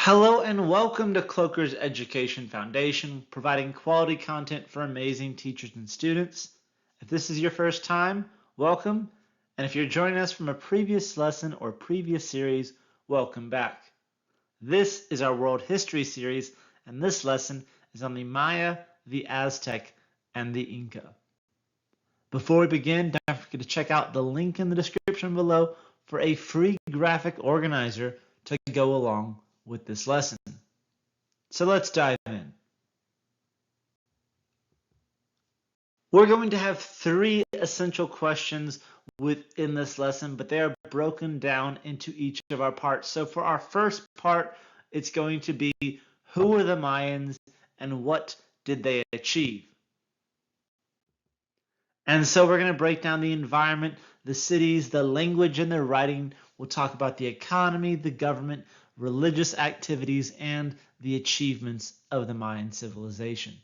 Hello and welcome to Kloeker's Education Foundation, providing quality content for amazing teachers and students. If this is your first time, welcome. And if you're joining us from a previous lesson or previous series, welcome back. This is our World History series, and this lesson is on the Maya, the Aztec, and the Inca. Before we begin, don't forget to check out the link in the description below for a free graphic organizer to go along with this lesson. So let's dive in. We're going to have three essential questions within this lesson, but they are broken down into each of our parts. So for our first part, it's going to be who were the Mayans and what did they achieve? And so we're going to break down the environment, the cities, the language, and their writing. We'll talk about the economy, the government, religious activities, and the achievements of the Mayan civilization.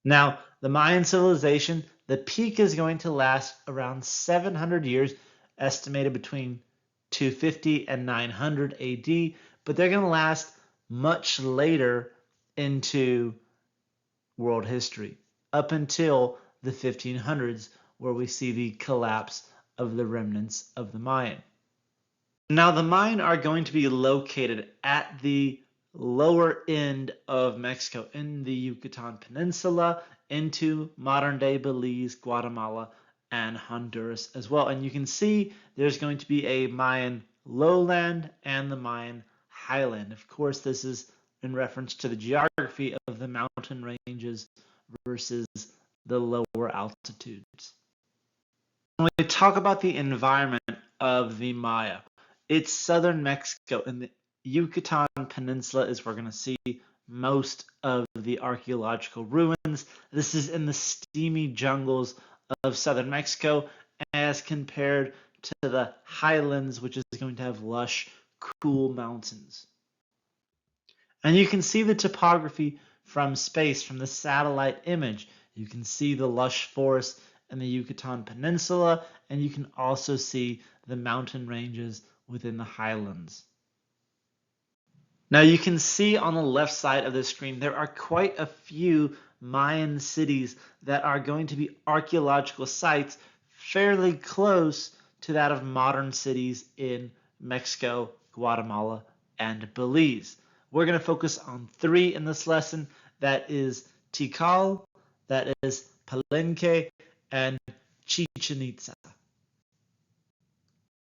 Now, the Mayan civilization, the peak is going to last around 700 years, estimated between 250 and 900 AD, but they're going to last much later into world history, up until the 1500s, where we see the collapse of the remnants of the Mayan. Now, the Mayan are going to be located at the lower end of Mexico in the Yucatán Peninsula into modern-day Belize, Guatemala, and Honduras as well. And you can see there's going to be a Mayan lowland and the Mayan highland. Of course, this is in reference to the geography of the mountain ranges versus the lower altitudes. When we talk about the environment of the Maya, it's southern Mexico, and the Yucatán Peninsula is where we're going to see most of the archaeological ruins. This is in the steamy jungles of southern Mexico as compared to the highlands, which is going to have lush, cool mountains. And you can see the topography from space, from the satellite image. You can see the lush forest in the Yucatán Peninsula, and you can also see the mountain ranges within the highlands. Now you can see on the left side of the screen there are quite a few Mayan cities that are going to be archaeological sites fairly close to that of modern cities in Mexico, Guatemala, and Belize. We're going to focus on three in this lesson. That is Tikal, that is Palenque, and Chichen Itza.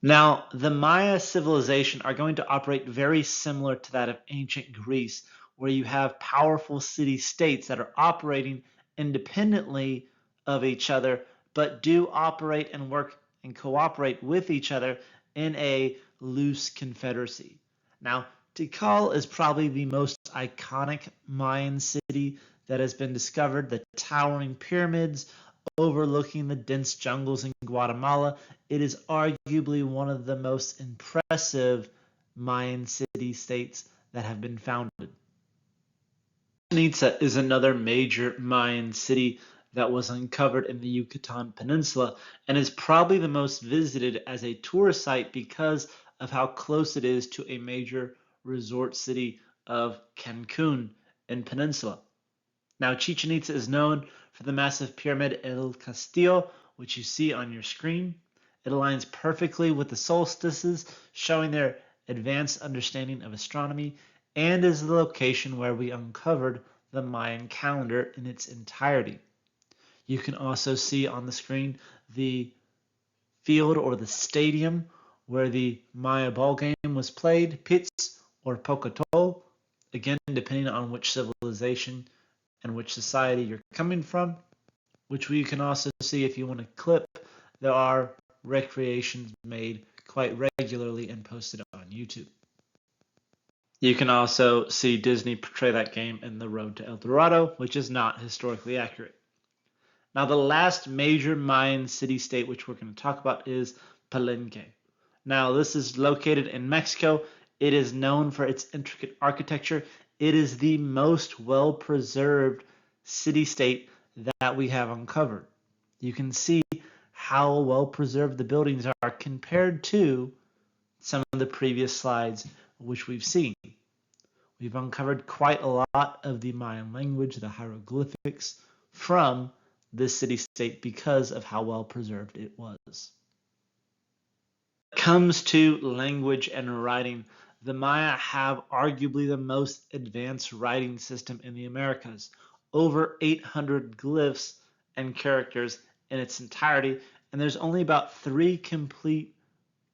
Now, the Maya civilization are going to operate very similar to that of ancient Greece, where you have powerful city-states that are operating independently of each other, but do operate and work and cooperate with each other in a loose confederacy. Now, Tikal is probably the most iconic Mayan city that has been discovered. The towering pyramids overlooking the dense jungles in Guatemala. It is arguably one of the most impressive Mayan city-states that have been founded. Chichen Itza is another major Mayan city that was uncovered in the Yucatán Peninsula and is probably the most visited as a tourist site because of how close it is to a major resort city of Cancun in Peninsula. Now, Chichen Itza is known for the massive pyramid El Castillo, which you see on your screen. It aligns perfectly with the solstices, showing their advanced understanding of astronomy, and is the location where we uncovered the Mayan calendar in its entirety. You can also see on the screen the field or the stadium where the Maya ball game was played, Pitz or Pocotol, again, depending on which civilization and which society you're coming from, which we can also see if you want to clip. There are recreations made quite regularly and posted on YouTube. You can also see Disney portray that game in The Road to El Dorado, which is not historically accurate. Now, the last major Mayan city-state which we're going to talk about is Palenque. Now, this is located in Mexico. It is known for its intricate architecture. It is the most well-preserved city-state that we have uncovered. You can see how well-preserved the buildings are compared to some of the previous slides which we've seen. We've uncovered quite a lot of the Mayan language, the hieroglyphics, from this city-state because of how well preserved it was. When it comes to language and writing, the Maya have arguably the most advanced writing system in the Americas. Over 800 glyphs and characters in its entirety, and there's only about 3 complete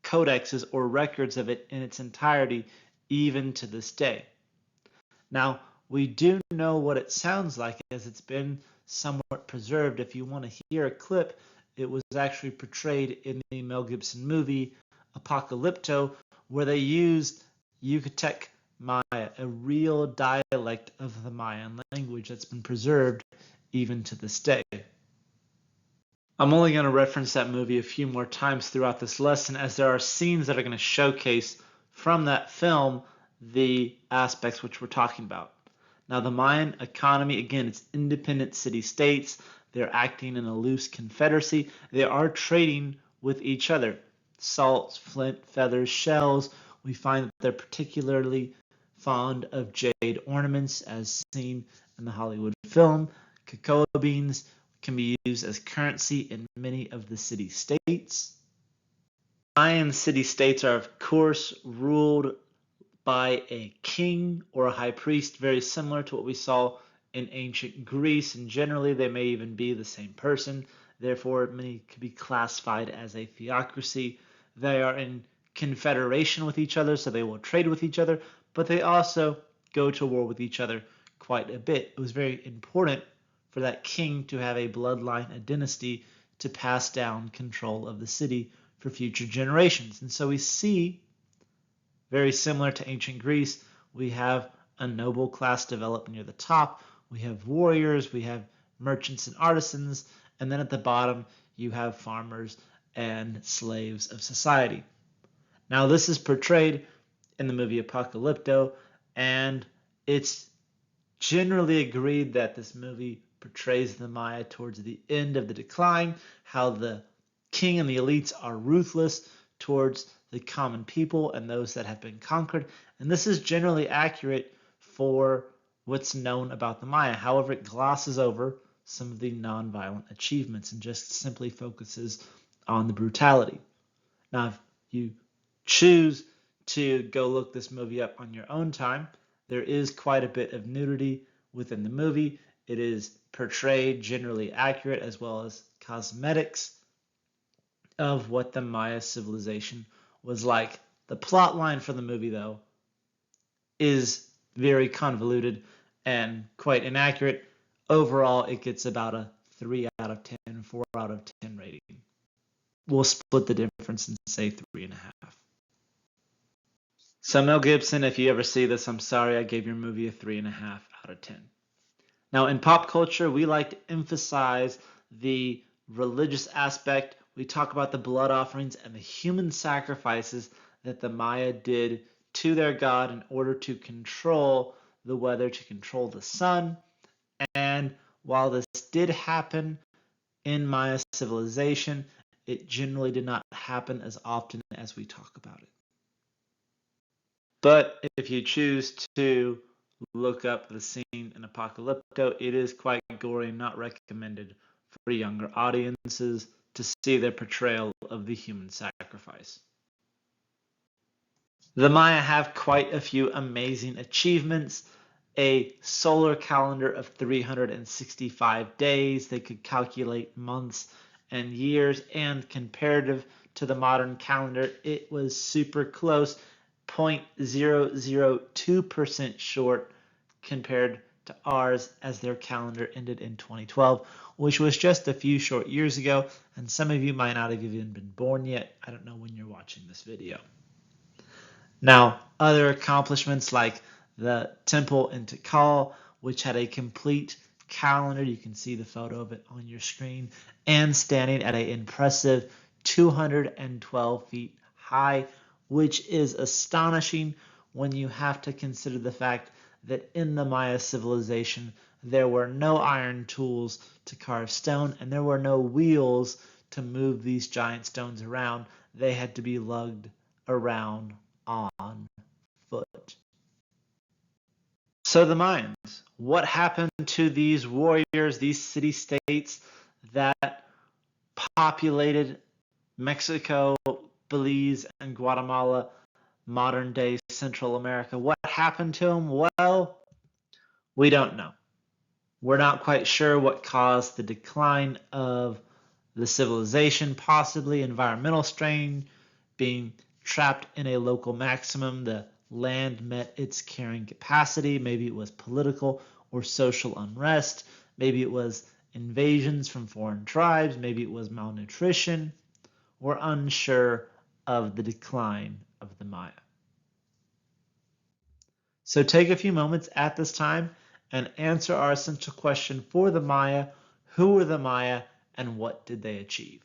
codexes or records of it in its entirety, even to this day. Now, we do know what it sounds like as it's been somewhat preserved. If you want to hear a clip, it was actually portrayed in the Mel Gibson movie Apocalypto, where they used Yucatec Maya, a real dialect of the Mayan language that's been preserved even to this day. I'm only going to reference that movie a few more times throughout this lesson, as there are scenes that are going to showcase from that film the aspects which we're talking about. Now, the Mayan economy, again, it's independent city-states. They're acting in a loose confederacy. They are trading with each other. Salts, flint, feathers, shells. We find that they're particularly fond of jade ornaments, as seen in the Hollywood film. Cacao beans can be used as currency in many of the city-states. Mayan city-states are, of course, ruled by a king or a high priest, very similar to what we saw in ancient Greece, and generally they may even be the same person. Therefore, many could be classified as a theocracy. They are in confederation with each other, so they will trade with each other, but they also go to war with each other quite a bit. It was very important for that king to have a bloodline, a dynasty, to pass down control of the city for future generations. And so we see, very similar to ancient Greece, we have a noble class develop near the top. We have warriors, we have merchants and artisans, and then at the bottom you have farmers and slaves of society. Now, this is portrayed in the movie Apocalypto, and it's generally agreed that this movie portrays the Maya towards the end of the decline, how the king and the elites are ruthless towards the common people and those that have been conquered. And this is generally accurate for what's known about the Maya. However, it glosses over some of the nonviolent achievements and just simply focuses on the brutality. Now, if you choose to go look this movie up on your own time, there is quite a bit of nudity within the movie. It is portrayed generally accurate, as well as cosmetics of what the Maya civilization was like. The plot line for the movie, though, is very convoluted and quite inaccurate. Overall, it gets about a 3 out of 10, 4 out of 10 rating. We'll split the difference and say 3.5. So Mel Gibson, if you ever see this, I'm sorry I gave your movie a 3.5 out of 10. Now, in pop culture, we like to emphasize the religious aspect. We talk about the blood offerings and the human sacrifices that the Maya did to their god in order to control the weather, to control the sun. And while this did happen in Maya civilization, it generally did not happen as often as we talk about it. But if you choose to look up the scene in Apocalypto, it is quite gory and not recommended for younger audiences to see their portrayal of the human sacrifice. The Maya have quite a few amazing achievements. A solar calendar of 365 days. They could calculate months and years, and comparative to the modern calendar, it was super close, 0.002% short compared to ours, as their calendar ended in 2012, which was just a few short years ago, and some of you might not have even been born yet. I don't know when you're watching this video. Now, other accomplishments like the temple in Tikal, which had a complete calendar. You can see the photo of it on your screen, and standing at an impressive 212 feet high, which is astonishing when you have to consider the fact that in the Maya civilization, there were no iron tools to carve stone, and there were no wheels to move these giant stones around. They had to be lugged around on foot. So the Mayans, what happened to these warriors, these city-states that populated Mexico, Belize, and Guatemala, modern-day Central America? What happened to them? Well, we don't know. We're not quite sure what caused the decline of the civilization, possibly environmental strain, being trapped in a local maximum. The land met its carrying capacity. Maybe it was political or social unrest. Maybe it was invasions from foreign tribes. Maybe it was malnutrition. We're unsure of the decline of the Maya. So take a few moments at this time and answer our essential question for the Maya. Who were the Maya and what did they achieve?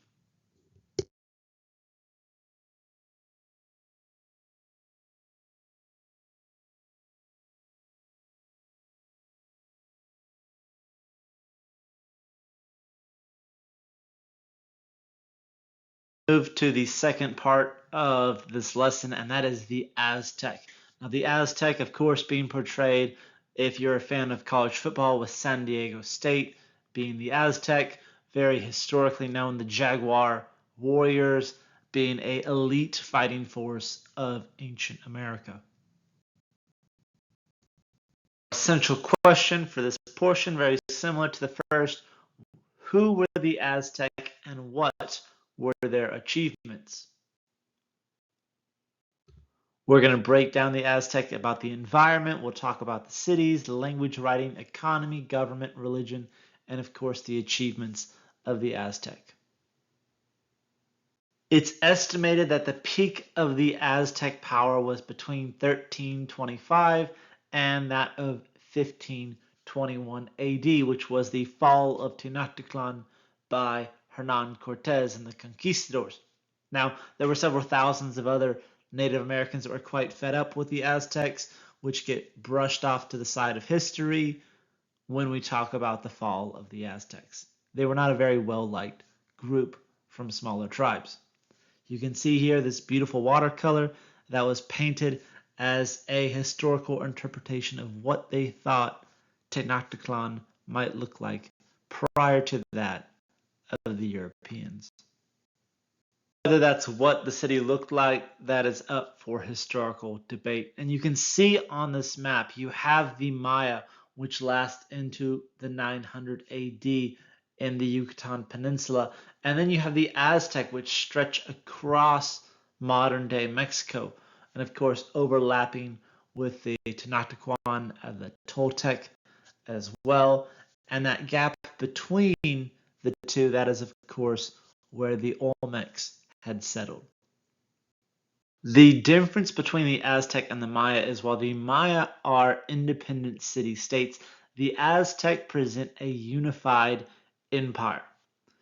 Move to the second part of this lesson, and that is the Aztec. Now, the Aztec, of course, being portrayed, if you're a fan of college football, with San Diego State being the Aztec, very historically known, the Jaguar Warriors being an elite fighting force of ancient America. Essential question for this portion, very similar to the first. Who were the Aztec and what were their achievements? We're going to break down the Aztec about the environment. We'll talk about the cities, the language, writing, economy, government, religion, and of course the achievements of the Aztec. It's estimated that the peak of the Aztec power was between 1325 and that of 1521 AD, which was the fall of Tenochtitlan by Hernan Cortés and the conquistadors. Now, there were several thousands of other Native Americans that were quite fed up with the Aztecs, which get brushed off to the side of history when we talk about the fall of the Aztecs. They were not a very well-liked group from smaller tribes. You can see here this beautiful watercolor that was painted as a historical interpretation of what they thought Tenochtitlan might look like prior to that of the Europeans. Whether that's what the city looked like, that is up for historical debate. And you can see on this map, you have the Maya, which last into the 900 AD in the Yucatán Peninsula. And then you have the Aztec, which stretch across modern day Mexico. And of course, overlapping with the Tenochtitlan and the Toltec as well. And that gap between the two, that is of course where the Olmecs had settled. The difference between the Aztec and the Maya is while the Maya are independent city-states, the Aztec present a unified empire.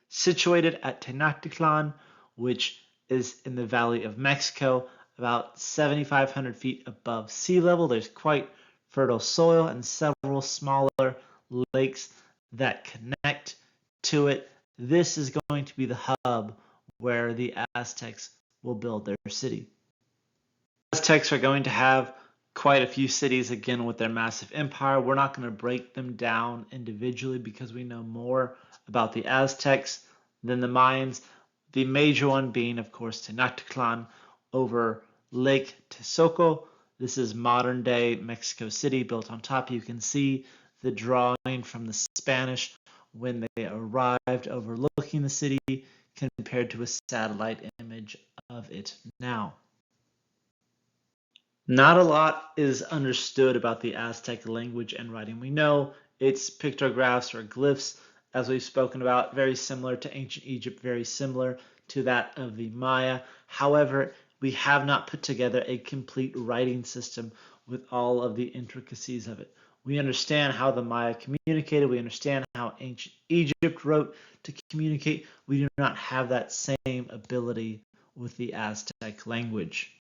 Situated at Tenochtitlan, which is in the Valley of Mexico, about 7,500 feet above sea level, there's quite fertile soil and several smaller lakes that connect to it. This is going to be the hub where the Aztecs will build their city. Aztecs are going to have quite a few cities again with their massive empire. We're not going to break them down individually because we know more about the Aztecs than the Mayans. The major one being, of course, Tenochtitlan over Lake Texcoco. This is modern day Mexico City built on top. You can see the drawing from the Spanish when they arrived overlooking the city compared to a satellite image of it now. Not a lot is understood about the Aztec language and writing. We know it's pictographs or glyphs, as we've spoken about, very similar to ancient Egypt, very similar to that of the Maya. However, we have not put together a complete writing system with all of the intricacies of it. We understand how the Maya communicated. We understand how ancient Egypt wrote to communicate. We do not have that same ability with the Aztec language.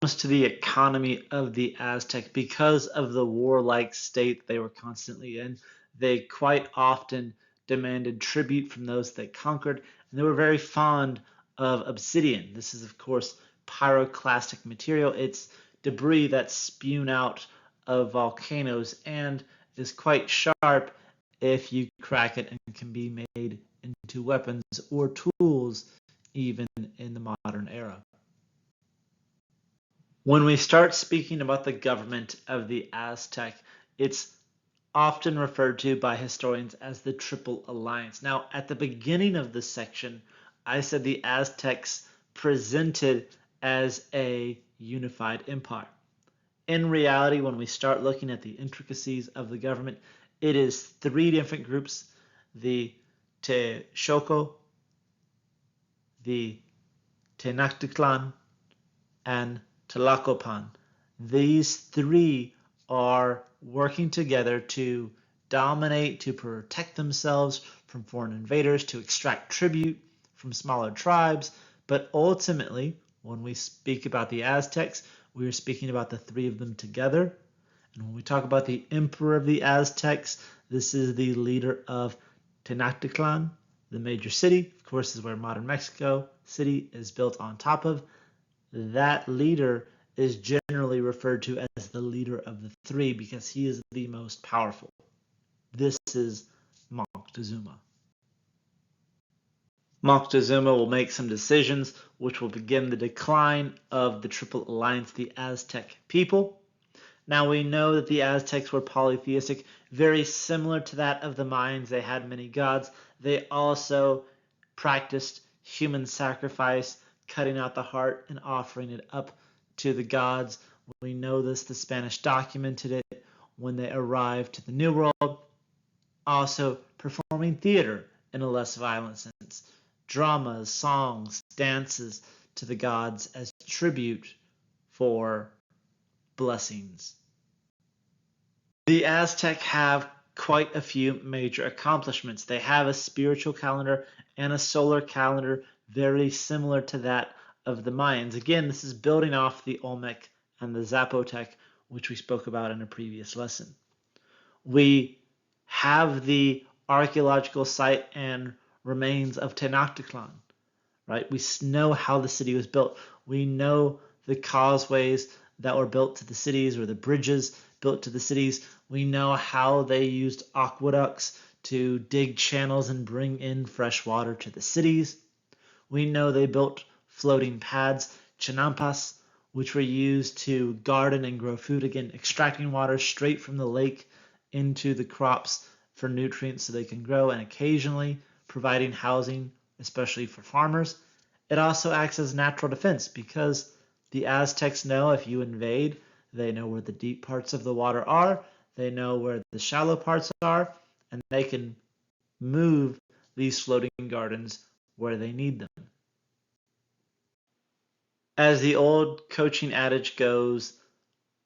To the economy of the Aztec, because of the warlike state they were constantly in, they quite often demanded tribute from those they conquered, and they were very fond of obsidian. This is, of course, pyroclastic material. It's debris that's spewed out of volcanoes and is quite sharp if you crack it and can be made into weapons or tools even in the modern era. When we start speaking about the government of the Aztec, it's often referred to by historians as the Triple Alliance. Now, at the beginning of this section, I said the Aztecs presented as a unified empire. In reality, when we start looking at the intricacies of the government, it is three different groups: the Texcoco, the Tenochtitlan, and Tlacopan. These three are working together to dominate, to protect themselves from foreign invaders, to extract tribute from smaller tribes. But ultimately, when we speak about the Aztecs, we are speaking about the three of them together. And when we talk about the emperor of the Aztecs, this is the leader of Tenochtitlan, the major city. Of course, is where modern Mexico City is built on top of. That leader is generally referred to as the leader of the three because he is the most powerful. This is Moctezuma. Moctezuma will make some decisions which will begin the decline of the Triple Alliance, the Aztec people. Now we know that the Aztecs were polytheistic, very similar to that of the Mayans. They had many gods. They also practiced human sacrifice, cutting out the heart and offering it up to the gods. We know this, the Spanish documented it when they arrived to the New World. Also performing theater in a less violent sense. Dramas, songs, dances to the gods as tribute for blessings. The Aztec have quite a few major accomplishments. They have a spiritual calendar and a solar calendar very similar to that of the Mayans. Again, this is building off the Olmec and the Zapotec, which we spoke about in a previous lesson. We have the archaeological site and remains of Tenochtitlan, right? We know how the city was built. We know the causeways that were built to the cities or the bridges built to the cities. We know how they used aqueducts to dig channels and bring in fresh water to the cities. We know they built floating pads, chinampas, which were used to garden and grow food, again, extracting water straight from the lake into the crops for nutrients so they can grow, and occasionally providing housing, especially for farmers. It also acts as natural defense because the Aztecs know if you invade, they know where the deep parts of the water are, they know where the shallow parts are, and they can move these floating gardens where they need them. As the old coaching adage goes,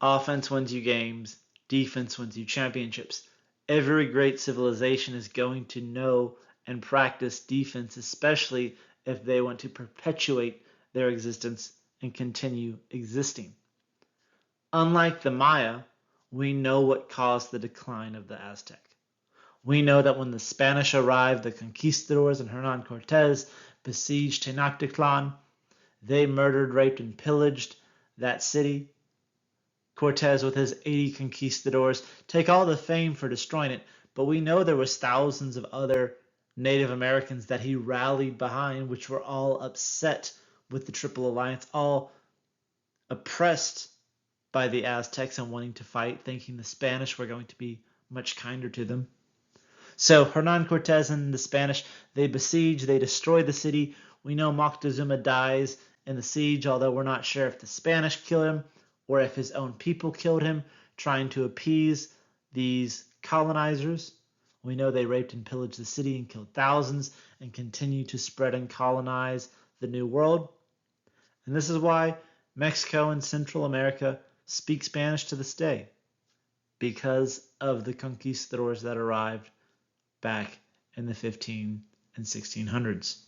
offense wins you games, defense wins you championships. Every great civilization is going to know and practice defense, especially if they want to perpetuate their existence and continue existing. Unlike the Maya, we know what caused the decline of the Aztec. We know that when the Spanish arrived, the conquistadors and Hernan Cortés besieged Tenochtitlan. They murdered, raped, and pillaged that city. Cortés, with his 80 conquistadors, take all the fame for destroying it, but we know there was thousands of other Native Americans that he rallied behind, which were all upset with the Triple Alliance, all oppressed by the Aztecs and wanting to fight, thinking the Spanish were going to be much kinder to them. So Hernan Cortés and the Spanish, they besiege, they destroy the city. We know Moctezuma dies in the siege, although we're not sure if the Spanish killed him or if his own people killed him, trying to appease these colonizers. We know they raped and pillaged the city and killed thousands and continue to spread and colonize the New World. And this is why Mexico and Central America speak Spanish to this day, because of the conquistadors that arrived back in the 15 and 1600s.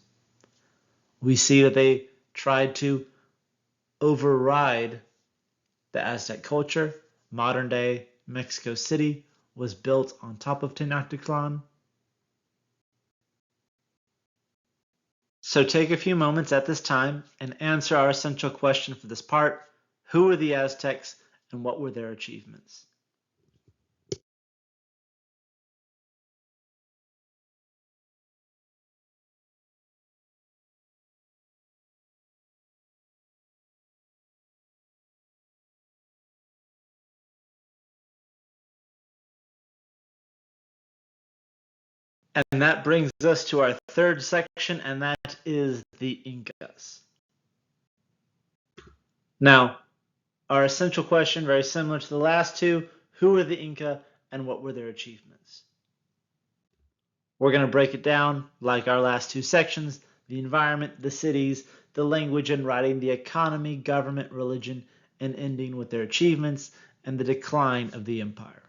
We see that they tried to override the Aztec culture. Modern day Mexico City was built on top of Tenochtitlan. So take a few moments at this time and answer our essential question for this part. Who were the Aztecs and what were their achievements? And that brings us to our third section, and that is the Incas. Now, our essential question, very similar to the last two, who were the Inca and what were their achievements? We're going to break it down like our last two sections: the environment, the cities, the language and writing, the economy, government, religion, and ending with their achievements and the decline of the empire.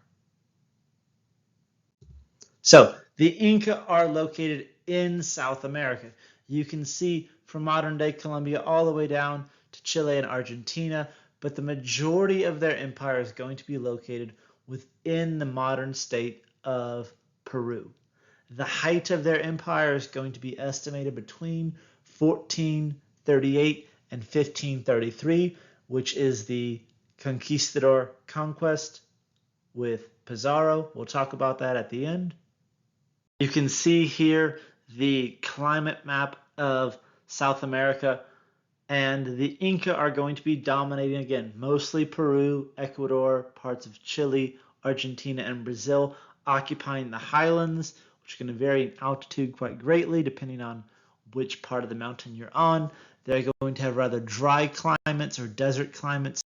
So, the Inca are located in South America. You can see from modern day Colombia all the way down to Chile and Argentina, but the majority of their empire is going to be located within the modern state of Peru. The height of their empire is going to be estimated between 1438 and 1533, which is the Conquistador Conquest with Pizarro. We'll talk about that at the end. You can see here the climate map of South America, and the Inca are going to be dominating again, mostly Peru, Ecuador, parts of Chile, Argentina, and Brazil, occupying the highlands, which are going to vary in altitude quite greatly depending on which part of the mountain you're on. They're going to have rather dry climates or desert climates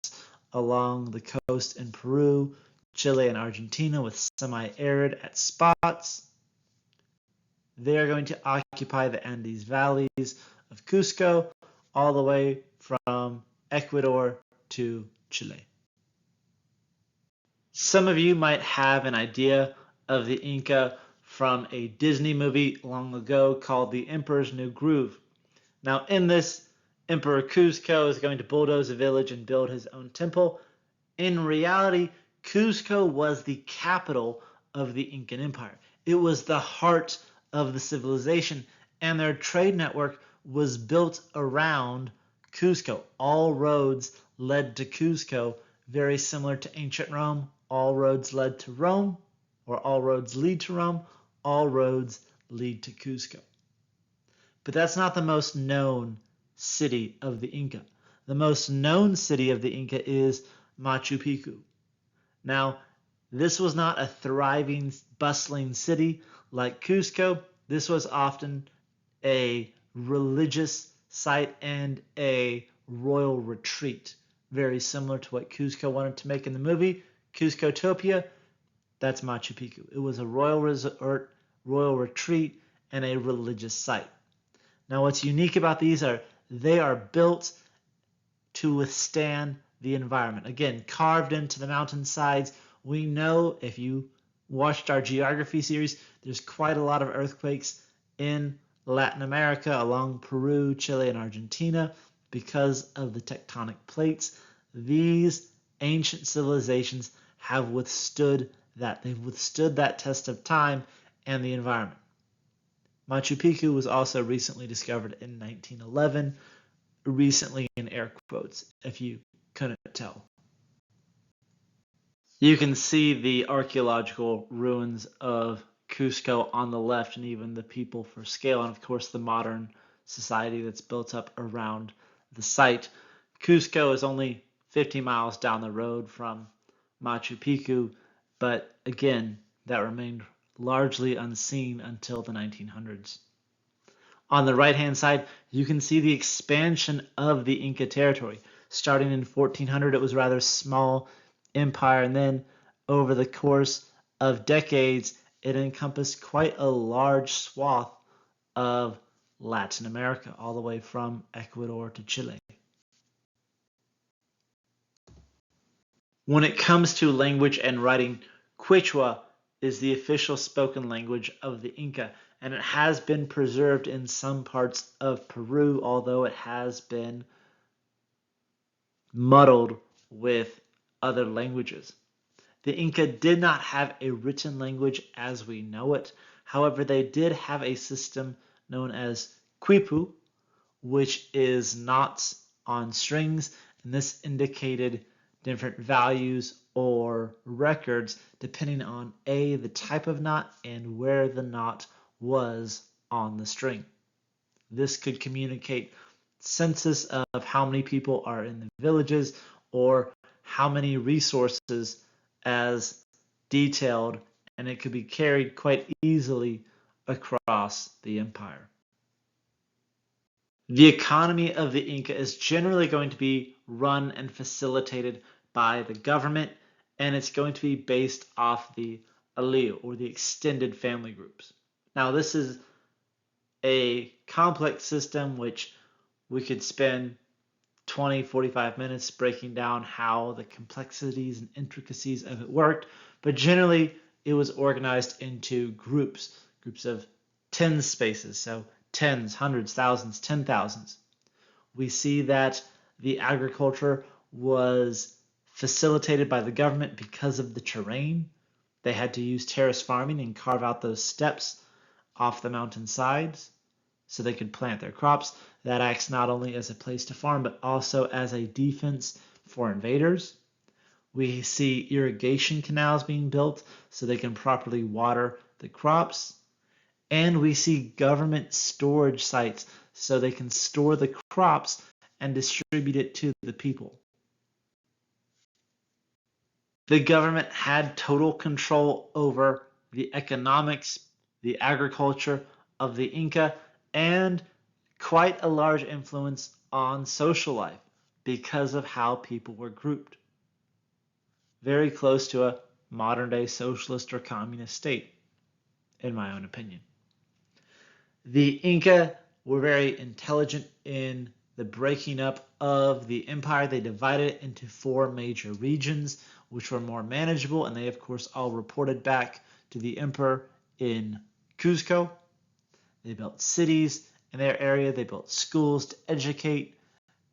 along the coast in Peru, Chile, and Argentina with semi-arid at spots. They are going to occupy the Andes valleys of Cuzco all the way from Ecuador to Chile. Some of you might have an idea of the Inca from a Disney movie long ago called The Emperor's New Groove. Now, in this, Emperor Cuzco is going to bulldoze a village and build his own temple. In reality, Cuzco was the capital of the Incan Empire. It was the heart of the civilization, and their trade network was built around Cuzco. All roads led to Cuzco, very similar to ancient Rome. All roads led to Rome, or all roads lead to Rome. All roads lead to Cuzco. But that's not the most known city of the Inca. The most known city of the Inca is Machu Picchu. Now, this was not a thriving, bustling city like Cuzco. This was often a religious site and a royal retreat, very similar to what Cuzco wanted to make in the movie Cuzcotopia. That's Machu Picchu. It was a royal resort, royal retreat, and a religious site. Now, what's unique about these are they are built to withstand the environment. Again, carved into the mountainsides. We know, if you watched our geography series, there's quite a lot of earthquakes in Latin America along Peru, Chile, and Argentina because of the tectonic plates. These ancient civilizations have withstood that. They've withstood that test of time and the environment. Machu Picchu was also recently discovered in 1911, recently in air quotes, if you couldn't tell. You can see the archaeological ruins of Cusco on the left, and even the people for scale, and of course the modern society that's built up around the site. Cusco is only 50 miles down the road from Machu Picchu, but again, that remained largely unseen until the 1900s. On the right-hand side, you can see the expansion of the Inca territory. Starting in 1400, it was a rather small empire, and then over the course of decades, it encompassed quite a large swath of Latin America, all the way from Ecuador to Chile. When it comes to language and writing, Quechua is the official spoken language of the Inca, and it has been preserved in some parts of Peru, although it has been muddled with other languages. The Inca did not have a written language as we know it. However, they did have a system known as quipu, which is knots on strings. and this indicated different values or records depending on the type of knot and where the knot was on the string. This could communicate census of how many people are in the villages or how many resources as detailed, and it could be carried quite easily across the empire. The economy of the Inca is generally going to be run and facilitated by the government, and it's going to be based off the alio, or the extended family groups. Now, this is a complex system which we could spend 20, 45 minutes breaking down how the complexities and intricacies of it worked, but generally it was organized into groups of tens spaces, so tens, hundreds, thousands, 10,000s. We see that the agriculture was facilitated by the government because of the terrain. They had to use terrace farming and carve out those steps off the mountain sides so they could plant their crops. That acts not only as a place to farm, but also as a defense for invaders. We see irrigation canals being built so they can properly water the crops. And we see government storage sites so they can store the crops and distribute it to the people. The government had total control over the economics, the agriculture of the Inca, and quite a large influence on social life because of how people were grouped. Very close to a modern day socialist or communist state, in my own opinion. The Inca were very intelligent in the breaking up of the empire. They divided it into 4 major regions, which were more manageable, and they, of course, all reported back to the emperor in Cuzco. They built cities in their area. They built schools to educate,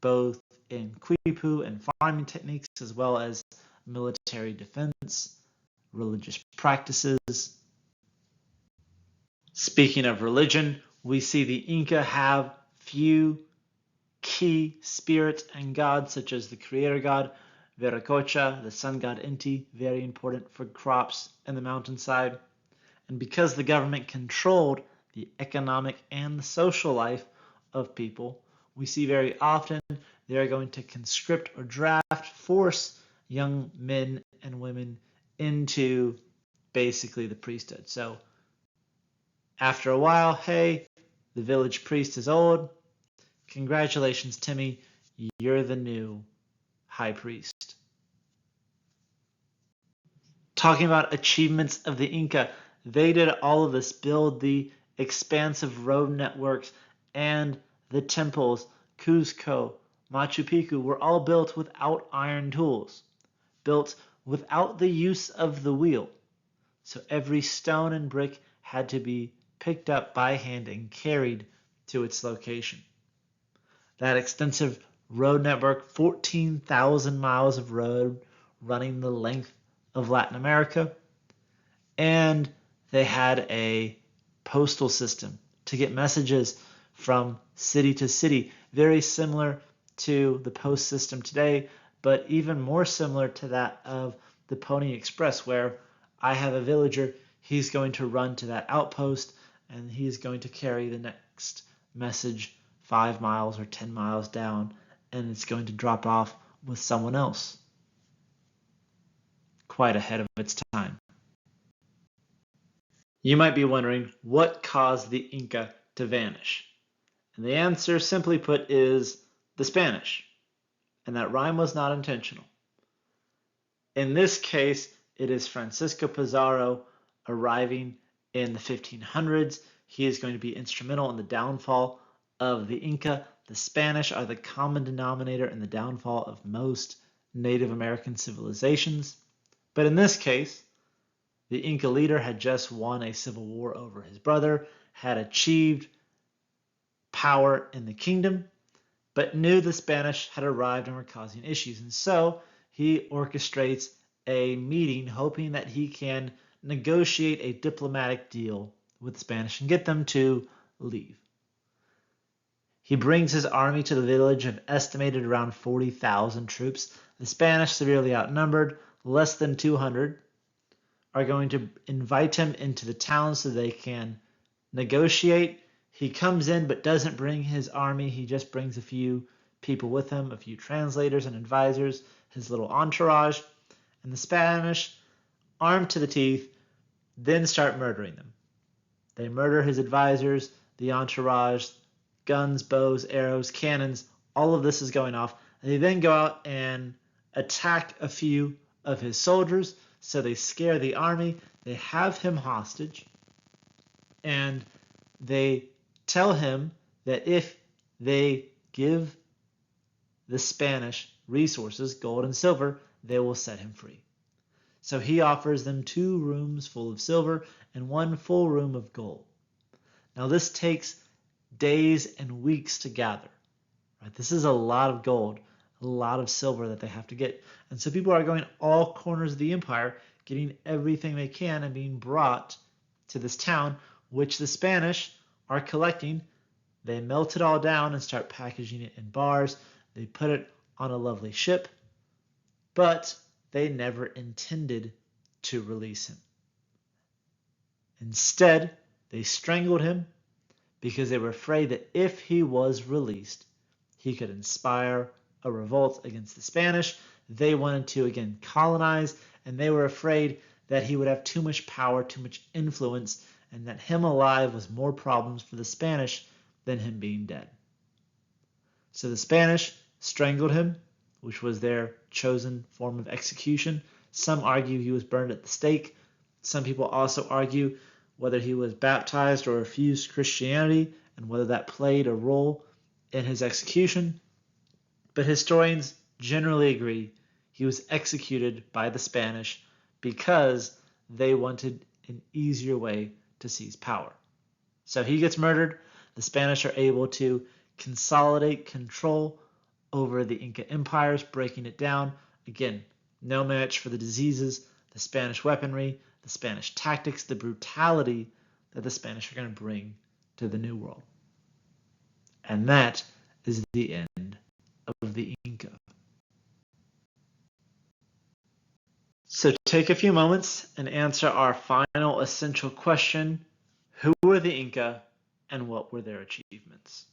both in quipu and farming techniques, as well as military defense, religious practices. Speaking of religion, we see the Inca have few key spirits and gods, such as the creator god Viracocha, the sun god Inti, very important for crops in the mountainside. And because the government controlled the economic and the social life of people, we see very often they are going to conscript or force young men and women into basically the priesthood. So after a while, hey, the village priest is old. Congratulations, Timmy, you're the new high priest. Talking about achievements of the Inca, they did all of this, build the expansive road networks and the temples. Cuzco, Machu Picchu were all built without iron tools, built without the use of the wheel. So every stone and brick had to be picked up by hand and carried to its location. That extensive road network, 14,000 miles of road running the length of Latin America, and they had a postal system to get messages from city to city, very similar to the post system today, but even more similar to that of the Pony Express, where I have a villager, he's going to run to that outpost and he's going to carry the next message 5 miles or 10 miles down, and it's going to drop off with someone else. Quite ahead of its time. You might be wondering, what caused the Inca to vanish? And the answer, simply put, is the Spanish. And that rhyme was not intentional. In this case, it is Francisco Pizarro arriving in the 1500s. He is going to be instrumental in the downfall of the Inca. The Spanish are the common denominator in the downfall of most Native American civilizations. But in this case, the Inca leader had just won a civil war over his brother, had achieved power in the kingdom, but knew the Spanish had arrived and were causing issues. And so he orchestrates a meeting hoping that he can negotiate a diplomatic deal with the Spanish and get them to leave. He brings his army to the village of estimated around 40,000 troops. The Spanish, severely outnumbered, less than 200, are going to invite him into the town so they can negotiate. He comes in but doesn't bring his army. He just brings a few people with him, a few translators and advisors, his little entourage. And the Spanish, armed to the teeth, then start murdering them. They murder his advisors, the entourage, guns, bows, arrows, cannons. All of this is going off. They then go out and attack a few of his soldiers. So they scare the army. They have him hostage. And they tell him that if they give the Spanish resources, gold and silver, they will set him free. So he offers them 2 rooms full of silver and 1 full room of gold. Now this takes days and weeks to gather. Right? This is a lot of gold, a lot of silver that they have to get. And so people are going all corners of the empire, getting everything they can and being brought to this town, which the Spanish are collecting. They melt it all down and start packaging it in bars. They put it on a lovely ship, but they never intended to release him. Instead, they strangled him because they were afraid that if he was released, he could inspire a revolt against the Spanish. They wanted to again colonize, and they were afraid that he would have too much power, too much influence, and that him alive was more problems for the Spanish than him being dead. So the Spanish strangled him, which was their chosen form of execution. Some argue he was burned at the stake. Some people also argue whether he was baptized or refused Christianity and whether that played a role in his execution. But historians generally agree he was executed by the Spanish because they wanted an easier way to seize power. So he gets murdered. The Spanish are able to consolidate control over the Inca empires, breaking it down. Again, no match for the diseases, the Spanish weaponry, the Spanish tactics, the brutality that the Spanish are going to bring to the New World. And that is the end of the Inca. So take a few moments and answer our final essential question. Who were the Inca and what were their achievements?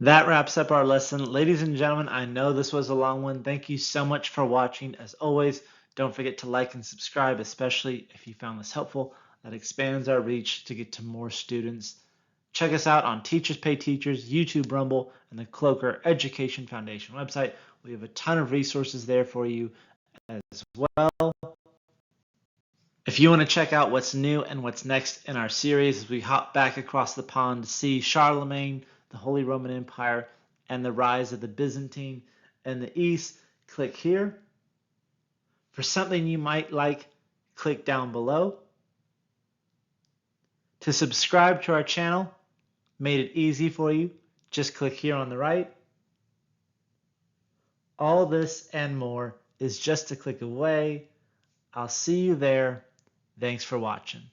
That wraps up our lesson. Ladies and gentlemen, I know this was a long one. Thank you so much for watching. As always, don't forget to like and subscribe, especially if you found this helpful. That expands our reach to get to more students. Check us out on Teachers Pay Teachers, YouTube, Rumble, and the Kloeker Education Foundation website. We have a ton of resources there for you as well. If you want to check out what's new and what's next in our series as we hop back across the pond to see Charlemagne, the Holy Roman Empire, and the rise of the Byzantine in the East, click here. For something you might like, click down below. To subscribe to our channel, made it easy for you. Just click here on the right. All this and more is just a click away. I'll see you there. Thanks for watching.